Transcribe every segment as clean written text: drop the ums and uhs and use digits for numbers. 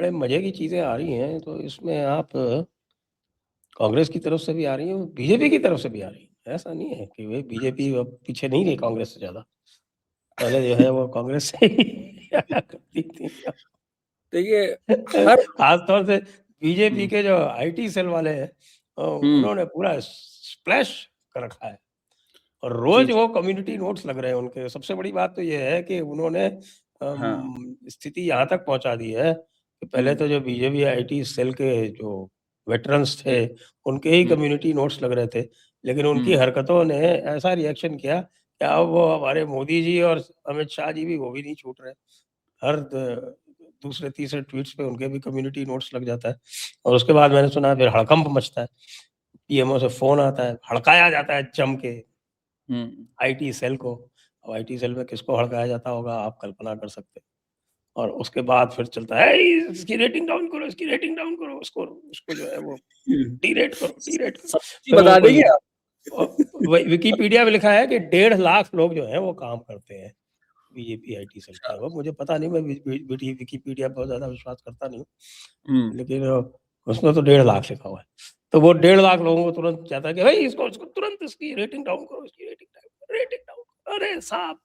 बड़े मजे की चीजें आ रही हैं, तो इसमें आप कांग्रेस की तरफ से भी आ रही है, बीजेपी की तरफ से भी आ रही है। ऐसा नहीं है कि भाई बीजेपी अब पीछे नहीं रही कांग्रेस से ज्यादा। पहले जो है वो कांग्रेस से ही करती थी। देखिए हर खासतौर से बीजेपी के जो आईटी सेल वाले हैं, उन्होंने पूरा स्प्लैश कर रखा है और जी रोज वो कम्युनिटी नोट्स लग रहे हैं उनके। सबसे बड़ी बात तो ये है कि उन्होंने हाँ स्थिति यहाँ तक पहुंचा दी है कि पहले तो जो बीजेपी आईटी सेल के जो वेटरन्स थे, उनके ही कम्युनिटी नोट्स लग रहे थे, लेकिन उनकी हरकतों ने ऐसा रिएक्शन किया कि अब वो हमारे मोदी जी और अमित शाह जी भी वो भी नहीं छूट रहे। हर दूसरे तीसरे ट्वीट्स पे उनके भी कम्युनिटी नोट्स लग जाता है। और उसके बाद मैंने सुना फिर हड़कंप मचता है, पीएमओ से फोन आता है, हड़काया जाता है जम के आईटी सेल को। अब आईटी सेल में किसको हड़काया जाता होगा आप कल्पना कर सकते हैं। और उसके बाद फिर चलता है इसकी रेटिंग डाउन करो, इसकी रेटिंग डाउन करो, उसको जो है वो डीरेट करो, डीरेट करो। सच्ची फिर वो बता कोई देंगे आप। विकिपीडिया में लिखा है कि 1.5 लाख लोग जो हैं वो काम करते हैं बीजेपी आईटी सेल के। अब मुझे पता नहीं, मैं विकिपीडिया पर ज़्यादा विश्वास करता नहीं हूँ, लेकिन उसमें तो 1.5 लाख लिखा हुआ है। तो वो 1.5 लाख लोगों को तुरंत चाहता है कि भाई इसको इसको तुरंत इसकी रेटिंग डाउन करो, इसकी रेटिंग डाउन। अरे साहब,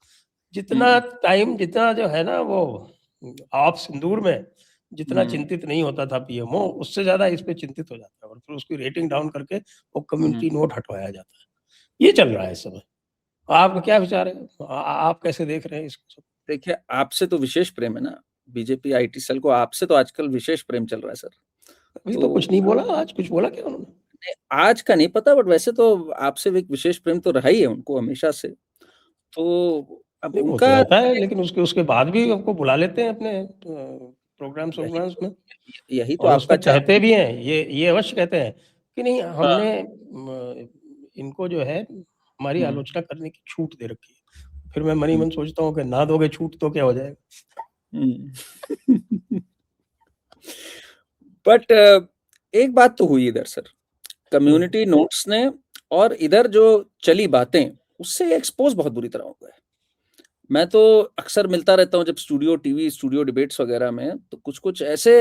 जितना टाइम जितना जो है ना वो आप सिंदूर में जितना चिंतित नहीं होता था पीएमओ, उससे ज्यादा इस पे चिंतित हो जाता है और फिर उसकी रेटिंग डाउन करके वो कम्युनिटी नोट हटवाया जाता है। ये चल रहा है इस समय। आपका क्या विचार है? आप कैसे देख रहे हैं इसको सब? देखिए आपसे तो विशेष प्रेम है ना, बीजेपी आईटी सेल को आपसे तो आजकल विशेष प्रेम चल रहा है सर। अभी तो तो कुछ नहीं बोला, आज कुछ बोला क्या उन्होंने? नहीं, आज का नहीं पता, बट वैसे तो आपसे एक विशेष प्रेम तो रहा ही है उनको हमेशा से। तो अब नहीं वो तो उनका रहता है, लेकिन उसके बाद भी हमको बुला लेते हैं अपने प्रोग्राम्स यही वोग्राम्स में, यही तो और आपका उसमें कहते चाहती भी हैं, ये अवश्य कहते हैं कि नहीं हाँ, हमने इनको जो है हमारी हम्म, आलोचना करने की छूट दे रखी है। फिर मैं मन ही मन सोचता हूँ कि ना दोगे छूट तो क्या हो जाएगा। हम्म। बट एक बात तो हुई इधर सर, कम्युनिटी नोट्स ने और इधर जो चली बातें उससे एक्सपोज बहुत बुरी तरह हो गए। मैं तो अक्सर मिलता रहता हूँ जब टीवी स्टूडियो डिबेट्स वगैरह में, तो कुछ कुछ ऐसे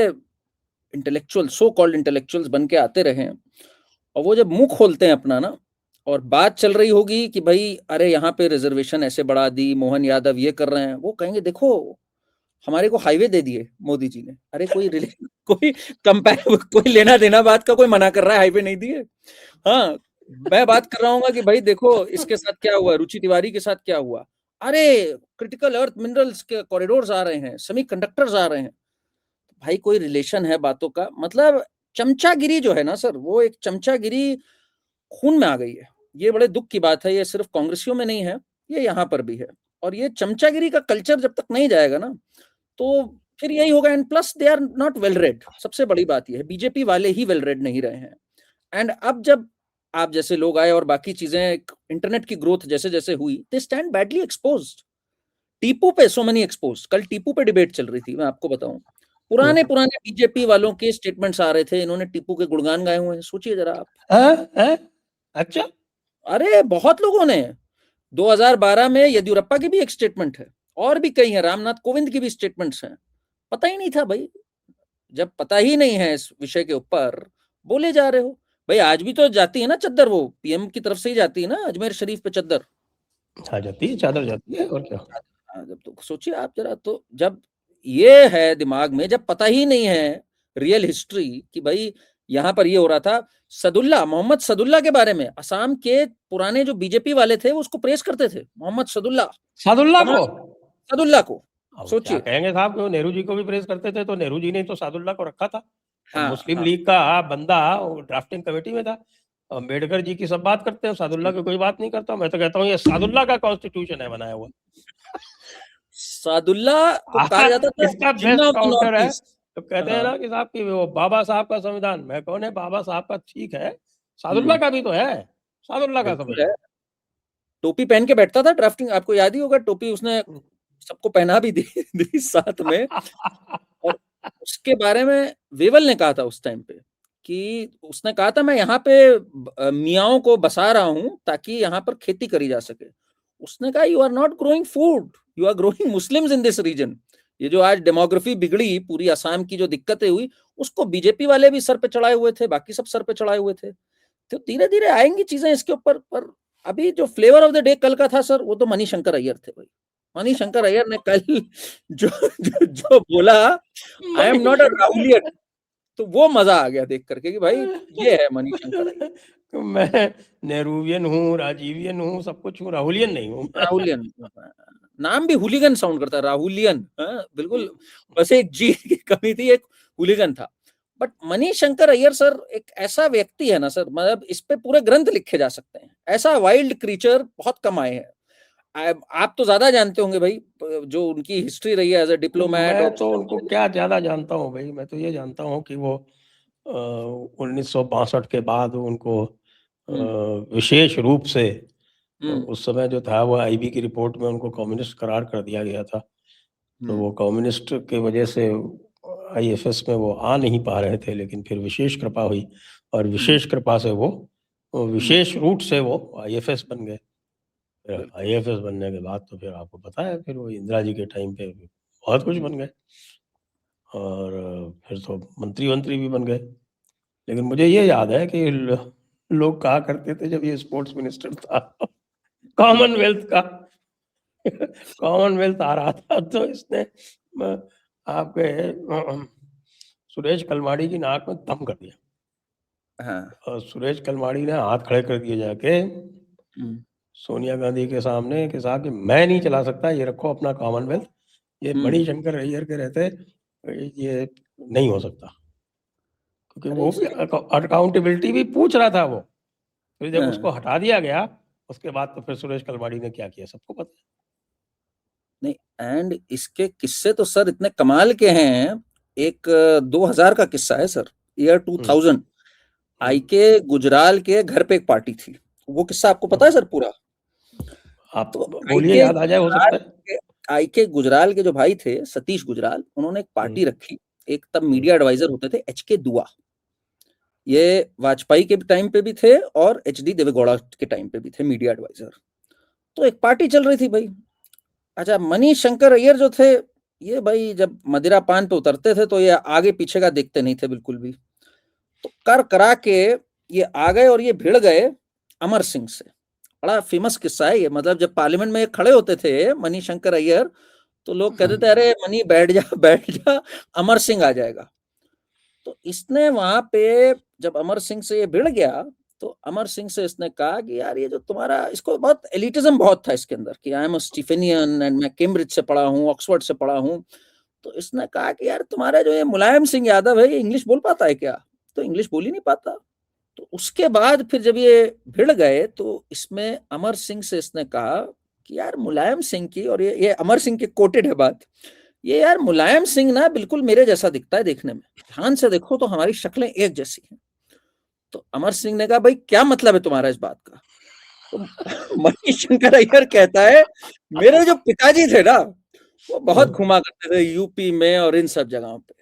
इंटेलेक्चुअल सो कॉल्ड इंटेलेक्चुअल्स बन के आते रहे, और वो जब मुंह खोलते हैं अपना ना, और बात चल रही होगी कि भाई अरे यहाँ पे रिजर्वेशन ऐसे बढ़ा दी, मोहन यादव ये कर रहे हैं, वो कहेंगे देखो हमारे को हाईवे दे दिए मोदी जी ने। अरे कोई कंपेयर कोई लेना देना बात का कोई मना कर रहा है हाईवे नहीं दिए? हाँ, मैं बात कर रहा हूँ कि भाई देखो इसके साथ क्या हुआ, रुचि तिवारी के साथ क्या हुआ। अरे क्रिटिकल अर्थ मिनरल्स के कॉरिडोर्स आ रहे हैं, सेमीकंडक्टर्स आ रहे हैं। भाई कोई रिलेशन है बातों का? मतलब चमचागिरी जो है ना सर, वो एक चमचागिरी खून में आ गई है। ये बड़े दुख की बात है, ये सिर्फ कांग्रेसियों में नहीं है, ये यहाँ पर भी है। और ये चमचागिरी का कल्चर जब तक नहीं जाएगा ना, तो फिर यही होगा। And plus they are not well read. सबसे बड़ी बात यह है बीजेपी वाले ही वेल रेड नहीं रहे हैं। एंड अब जब आप जैसे लोग आए और बाकी चीजें, इंटरनेट की ग्रोथ जैसे जैसे हुई, they stand badly exposed. Tipu पे सो मेनी एक्सपोज, कल टीपू पे डिबेट चल रही थी, मैं आपको बताऊं, पुराने पुराने बीजेपी वालों के स्टेटमेंट्स आ रहे थे, इन्होंने टीपू के गुणगान गाए हुए हैं, सोचिए जरा आप। अच्छा, अरे बहुत लोगों ने। 2012 में येदियुरप्पा की भी एक स्टेटमेंट है, और भी कई हैं, रामनाथ कोविंद की भी स्टेटमेंट्स हैं। पता ही नहीं था भाई। जब पता ही नहीं है इस विषय के ऊपर, बोले जा रहे हो। भाई आज भी तो जाती है ना चद्दर, वो पीएम की तरफ से ही जाती है ना अजमेर शरीफ पे चद्दर। आ जाती है, चादर जाती है, और क्या। जब तो सोचिए आप जरा, तो जब ये है दिमाग में, जब पता ही नहीं है रियल हिस्ट्री कि भाई यहाँ पर ये हो रहा था। सदुल्ला, मोहम्मद सदुल्ला के बारे में असम के पुराने जो बीजेपी वाले थे वो उसको प्रेस करते थे, मोहम्मद सदुल्ला। सादुल्ला कमाल, को सदुल्ला को अब क्या सोचिए। कहेंगे साहब, कि वो नेहरू जी को भी प्रेस करते थे, तो नेहरू जी ने तो सादुल्ला को रखा था। और हाँ मुस्लिम हाँ, लीग का बंदा वो ड्राफ्टिंग कमेटी में था। अम्बेडकर जी की सब बात करते हैं, सादुल्ला की कोई बात नहीं करता। मैं तो कहता हूँ ये सादुल्ला का कॉन्स्टिट्यूशन है बनाया हुआ। सादुल्ला को कहा जाता था इसका Jinnah best of the counter north है। ईस्ट। तो कहते हैं हाँ, ना कि साहब की वो बाबा साहब का संविधान, मैं कौन है बाबा साहब का, ठीक है, सादुल्ला हम्म, का भी तो है, सादुल्ला का बिल्कुल है। संविधान। टोपी पहन के बैठता था ड्राफ्टिंग, आपको याद ही होगा, टोपी उसने सबको पहना भी दी, दी साथ में। और उसके बारे में वेवल ने कहा था उस टाइम पे, कि उसने कहा था मैं यहाँ पे मियाओं को बसा रहा हूं ताकि यहाँ पर खेती करी जा सके। उसने कहा you are not growing food, you are growing Muslims in this region. ये जो आज डेमोग्राफी बिगड़ी, पूरी असम की जो दिक्कतें हुई, उसको बीजेपी वाले भी सर पे चढ़ाए हुए थे, बाकी सब सर पे चढ़ाए हुए थे। तो धीरे-धीरे आएँगी चीज़ें इसके ऊपर, पर अभी जो फ्लेवर ऑफ द डे कल का था सर, वो तो मणिशंकर अय्यर थे भाई। मणिशंकर अय्यर ने कल जो जो जो बोला, I am not a Manishankar Rahulian, तो वो मज़ा आ गया देख कर के कि भाई ये है मणिशंकर अय्यर। मैं नेहरूवियन हूँ, राजीवियन हूँ, सब कुछ हूँ, राहुलियन नहीं हूँ मैं। राहुलियन नाम भी हुलिगन साउंड करता है, राहुलियन, बिल्कुल बस एक जी की कमी थी, एक हुलिगन था। बट मणिशंकर अय्यर सर एक ऐसा व्यक्ति है ना सर, मतलब इस पे पूरे ग्रंथ लिखे जा सकते हैं। ऐसा वाइल्ड क्रीचर बहुत कम आए हैं। आप तो ज्यादा जानते होंगे भाई, जो उनकी हिस्ट्री रही है एज ए डिप्लोमैट मैं और तो उनको क्या ज़्यादा जानता हूँ भाई, मैं तो ये जानता हूँ कि वो 1962 के बाद उनको विशेष रूप से उस समय जो था वो आईबी की रिपोर्ट में उनको कम्युनिस्ट करार कर दिया गया था। तो वो कम्युनिस्ट की वजह से आईएफएस में वो आ नहीं पा रहे थे, लेकिन फिर विशेष कृपा हुई और विशेष कृपा से वो विशेष रूट से वो आईएफएस बन गए। फिर आईएफएस बनने के बाद तो फिर आपको पता है, फिर वो इंदिरा जी के टाइम पे बहुत कुछ बन गए और फिर तो मंत्री-वंत्री भी बन गए। लेकिन मुझे ये याद है कि लोग कहा करते थे जब ये स्पोर्ट्स मिनिस्टर था कॉमनवेल्थ का कॉमनवेल्थ आ रहा था तो इसने आपके सुरेश कलमाड़ी की नाक में दम कर दिया। हाँ। और सुरेश कलमाड़ी ने हाथ खड़े कर दिए जाके सोनिया गांधी के सामने कि साहब कि मैं नहीं चला सकता, ये रखो अपना कॉमनवेल्थ, ये मणिशंकर अय्यर के रहते ये नहीं हो सकता, क्योंकि अरे वो भी अकाउंटेबिलिटी भी पूछ रहा था वो। फिर जब उसको हटा दिया गया, उसके बाद तो फिर सुरेश कलमाड़ी ने क्या किया सबको पता है। नहीं, एंड इसके किस्से तो सर इतने कमाल के हैं। एक 2000 का किस्सा है सर, ईयर 2000, आईके गुजराल के घर पे एक पार्टी थी। वो किस्सा आपको पता है सर पूरा? आप तो बोलिए, याद आ जाए, हो सकता है। आईके गुजराल के जो भाई थे, सतीश गुजराल, उन्होंने एक पार्टी रखी। एक तब मीडिया एडवाइजर होते थे एचके दुआ। ये वाजपेयी के टाइम पे भी थे और एचडी देवेगौड़ा के टाइम पे भी थे मीडिया एडवाइजर। तो एक पार्टी चल रही थी भाई। अच्छा, मणिशंकर अय्यर जो थे, ये भाई जब मदिरा पान पे उतरते थे तो ये आगे पीछे का देखते नहीं थे बिल्कुल भी। तो कर करा के ये आ गए और ये भिड़ गए अमर सिंह से। बड़ा फेमस किस्सा है ये, मतलब जब पार्लियामेंट में खड़े होते थे मणिशंकर अय्यर, तो लोग कहते थे अरे मणि बैठ जा बैठ जा, अमर सिंह आ जाएगा। तो इसने वहां पे जब अमर सिंह से ये भिड़ गया, तो अमर सिंह से इसने कहा कि यार ये जो तुम्हारा, इसको बहुत एलिटिज्म बहुत था इसके अंदर कि आई एम अ स्टीफेनियन एंड मैं कैम्ब्रिज से पढ़ा हूँ, ऑक्सफोर्ड से पढ़ा हूँ। तो इसने कहा कि यार तुम्हारा जो ये मुलायम सिंह यादव है, ये इंग्लिश बोल पाता है क्या? तो इंग्लिश बोल ही नहीं पाता। तो उसके बाद फिर जब ये भिड़ गए, तो इसमें अमर सिंह से इसने कहा कि यार मुलायम सिंह की, और ये अमर सिंह की कोटेड है बात, ये यार मुलायम सिंह ना बिल्कुल मेरे जैसा दिखता है देखने में, ध्यान से देखो तो हमारी शक्लें एक जैसी हैं। तो अमर सिंह ने कहा भाई क्या मतलब है तुम्हारा इस बात का? तो मणिशंकर अय्यर कहता है मेरे जो पिताजी थे ना, वो बहुत घुमा करते थे यूपी में और इन सब जगहों पे।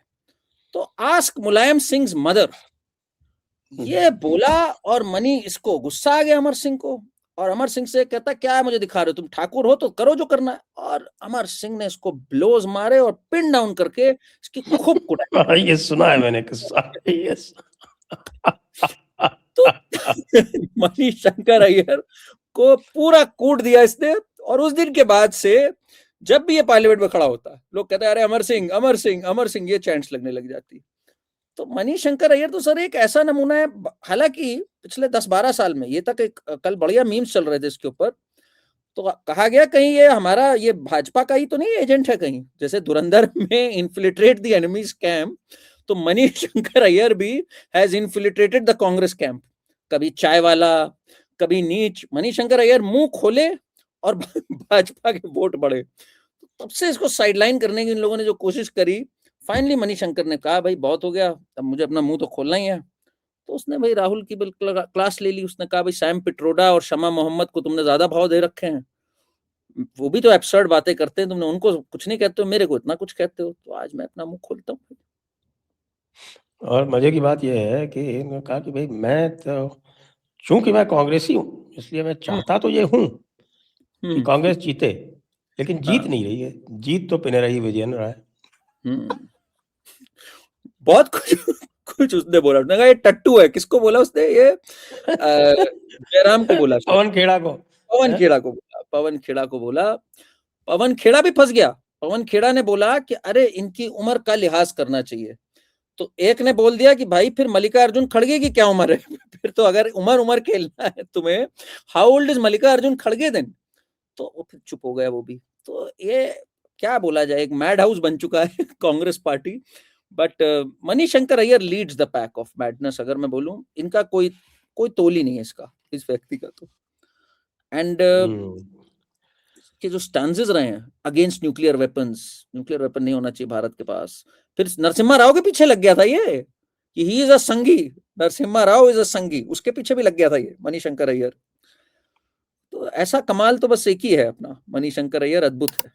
तो आस्क मुलायम सिंह मदर, ये बोला और मनी इसको गुस्सा आ गया अमर सिंह को। और अमर सिंह से कहता क्या है मुझे दिखा रहे हो, तुम ठाकुर हो तो करो जो करना है। और अमर सिंह ने इसको ब्लोज मारे और पिन डाउन करके इसकी खूब कुटाई। ये सुना है मैंने किस्सा। यस। तो मणिशंकर अय्यर को पूरा कूट दिया इसने। और उस दिन के बाद से जब भी ये पार्लियामेंट में खड़ा होता है, लोग कहते हैं अरे अमर सिंह अमर सिंह अमर सिंह, ये चैंट्स लगने लग जाती। तो मणिशंकर अय्यर तो सर एक ऐसा नमूना है। हालांकि पिछले 10-12 साल में ये तक एक कल बढ़िया मीम्स चल रहे थे इसके ऊपर, तो कहा गया कहीं ये हमारा ये भाजपा का ही तो नहीं एजेंट है कहीं, जैसे धुरंधर में इन्फिल्ट्रेट द एनिमीज कैंप, तो मणिशंकर अय्यर भी has infiltrated the Congress camp. कभी चाय वाला, कभी नीच, मणिशंकर अय्यर मुंह खोले और भाजपा के वोट बढ़े। तब से इसको साइडलाइन करने की इन लोगों ने जो कोशिश करी, फाइनली मणिशंकर ने कहा भाई बहुत हो गया, अब मुझे अपना मुंह तो खोलना ही है। तो उसने भाई राहुल की बिल्कुल क्लास ले ली। उसने कहा भाई सैम पिट्रोडा और शमा मोहम्मद को तुमने ज्यादा भाव दे रखे हैं, वो भी तो एब्सर्ड बातें करते हैं, तुमने उनको कुछ नहीं कहते हो, मेरे को इतना कुछ कहते हो। तो आज मैं अपना मुंह खोलता हूँ। और मजे की बात यह है कि इन्होंने कहा कि भाई मैं तो, चूंकि मैं कांग्रेसी हूँ, इसलिए मैं चाहता तो ये हूँ कि कांग्रेस जीते, लेकिन जीत नहीं रही है, जीत तो पिनराई विजयन रहा है। बहुत कुछ कुछ उसने बोला, उसने कहा ये टट्टू है। किसको बोला उसने? ये जयराम को बोला, पवन खेड़ा को, पवन खेड़ा को बोला, पवन खेड़ा को बोला। पवन खेड़ा भी फंस गया। पवन खेड़ा ने बोला कि अरे इनकी उम्र का लिहाज करना चाहिए। तो एक ने बोल दिया कि भाई फिर मल्लिकार्जुन खड़गे की क्या उम्र है? फिर तो अगर उम्र खेलना है तुम्हें, हाउ ओल्ड इज मल्लिकार्जुन खड़गे देन? तो वो फिर चुप हो गया वो भी। तो ये क्या बोला जाए, एक मैड हाउस बन चुका है Congress party. But Manishankar Iyer leads the pack of madness. अगर मैं बोलूं, इनका कोई कोई तोल ही नहीं है इसका, इस व्यक्ति का तो। एंड के जो स्टैंसेस रहे हैं अगेंस्ट न्यूक्लियर वेपन नहीं होना चाहिए भारत के पास। फिर नरसिम्हा राव के पीछे लग गया था ये कि he is a Sanghi, Narasimha Rao is a Sanghi, उसके पीछे भी लग गया था ये मणिशंकर अय्यर। तो ऐसा कमाल तो बस एक ही है अपना, मणिशंकर अय्यर अद्भुत है।